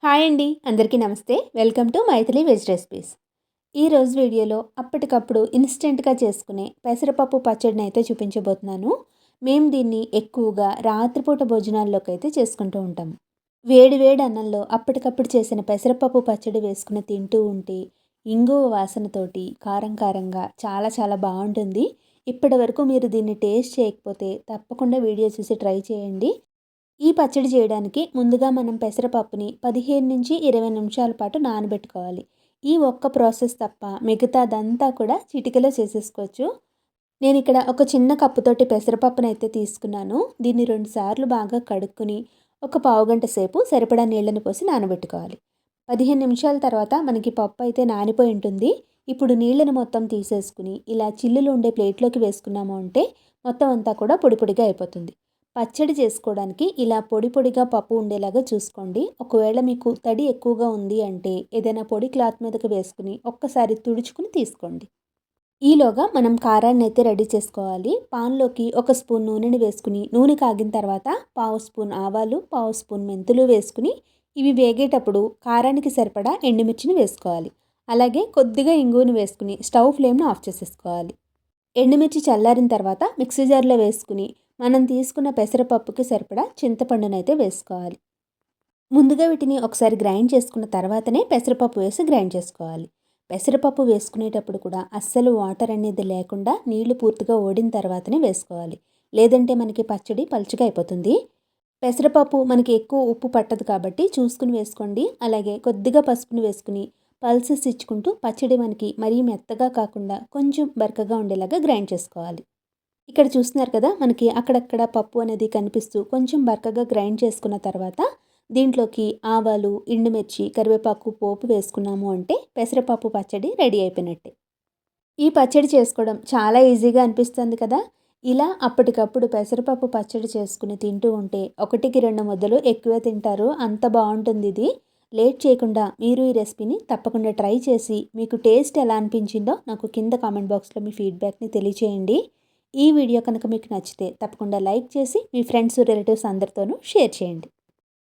Hi అండి, అందరికీ నమస్తే. Welcome to Maithili veg recipes. ఈరోజు వీడియోలో అప్పటికప్పుడు ఇన్స్టెంట్గా చేసుకునే పెసరపప్పు పచ్చడిని అయితే చూపించబోతున్నాను. మేము దీన్ని ఎక్కువగా రాత్రిపూట భోజనాల్లోకి అయితే చేసుకుంటూ ఉంటాము. వేడి వేడి అన్నంలో అప్పటికప్పుడు చేసిన పెసరపప్పు పచ్చడి వేసుకుని తింటూ ఉంటే ఇంగువ వాసనతోటి కారం కారంగా చాలా చాలా బాగుంటుంది. ఇప్పటి వరకు మీరు దీన్ని టేస్ట్ చేయకపోతే తప్పకుండా వీడియో చూసి ట్రై చేయండి. ఈ పచ్చడి చేయడానికి ముందుగా మనం పెసరపప్పుని 15 నుంచి 20 నిమిషాల పాటు నానబెట్టుకోవాలి. ఈ ఒక్క ప్రాసెస్ తప్ప మిగతాదంతా కూడా చిటికలో చేసేసుకోవచ్చు. నేను ఇక్కడ ఒక చిన్న కప్పుతోటి పెసరపప్పునైతే తీసుకున్నాను. దీన్ని 2 సార్లు బాగా కడుక్కుని ఒక పావుగంట సేపు సరిపడా నీళ్ళని పోసి నానబెట్టుకోవాలి. 15 నిమిషాల తర్వాత మనకి పప్పు అయితే నానిపోయి ఉంటుంది. ఇప్పుడు నీళ్ళని మొత్తం తీసేసుకుని ఇలా చిల్లులు ఉండే ప్లేట్లోకి వేసుకున్నాము అంటే మొత్తం అంతా కూడా పొడి పొడిగా అయిపోతుంది. పచ్చడి చేసుకోవడానికి ఇలా పొడి పొడిగా పప్పు ఉండేలాగా చూసుకోండి. ఒకవేళ మీకు తడి ఎక్కువగా ఉంది అంటే ఏదైనా పొడి క్లాత్ మీదకి వేసుకుని ఒక్కసారి తుడుచుకుని తీసుకోండి. ఈలోగా మనం కారాన్ని అయితే రెడీ చేసుకోవాలి. పాన్లోకి 1 స్పూన్ నూనెని వేసుకుని నూనె కాగిన తర్వాత పావు స్పూన్ ఆవాలు, పావు స్పూన్ మెంతులు వేసుకుని ఇవి వేగేటప్పుడు కారానికి సరిపడా ఎండుమిర్చిని వేసుకోవాలి. అలాగే కొద్దిగా ఇంగువను వేసుకుని స్టవ్ ఫ్లేమ్ను ఆఫ్ చేసేసుకోవాలి. ఎండుమిర్చి చల్లారిన తర్వాత మిక్సీ జార్లో వేసుకుని మనం తీసుకున్న పెసరపప్పుకి సరిపడా చింతపండునైతే వేసుకోవాలి. ముందుగా వీటిని ఒకసారి గ్రైండ్ చేసుకున్న తర్వాతనే పెసరపప్పు వేసి గ్రైండ్ చేసుకోవాలి. పెసరపప్పు వేసుకునేటప్పుడు కూడా అస్సలు వాటర్ అనేది లేకుండా నీళ్లు పూర్తిగా ఓడిన తర్వాతనే వేసుకోవాలి. లేదంటే మనకి పచ్చడి పలుచగా అయిపోతుంది. పెసరపప్పు మనకి ఎక్కువ ఉప్పు పట్టదు కాబట్టి చూసుకుని వేసుకోండి. అలాగే కొద్దిగా పసుపుని వేసుకుని పల్సెస్ ఇచ్చుకుంటూ పచ్చడి మనకి మరీ మెత్తగా కాకుండా కొంచెం బరకగా ఉండేలాగా గ్రైండ్ చేసుకోవాలి. ఇక్కడ చూస్తున్నారు కదా, మనకి అక్కడక్కడ పప్పు అనేది కనిపిస్తూ కొంచెం బరకగా గ్రైండ్ చేసుకున్న తర్వాత దీంట్లోకి ఆవాలు, ఎండుమిర్చి, కరివేపాకు పోపు వేసుకున్నాము అంటే పెసరపప్పు పచ్చడి రెడీ అయిపోయినట్టే. ఈ పచ్చడి చేసుకోవడం చాలా ఈజీగా అనిపిస్తుంది కదా. ఇలా అప్పటికప్పుడు పెసరపప్పు పచ్చడి చేసుకుని తింటూ ఉంటే 1-2 ముద్దలు ఎక్కువే తింటారు. అంత బాగుంటుంది ఇది. లేట్ చేయకుండా మీరు ఈ రెసిపీని తప్పకుండా ట్రై చేసి మీకు టేస్ట్ ఎలా అనిపించిందో నాకు కింద కామెంట్ బాక్స్లో మీ ఫీడ్బ్యాక్ని తెలియచేయండి. ఈ వీడియో కనుక మీకు నచ్చితే తప్పకుండా లైక్ చేసి మీ ఫ్రెండ్స్, రిలేటివ్స్ అందరితోనూ షేర్ చేయండి.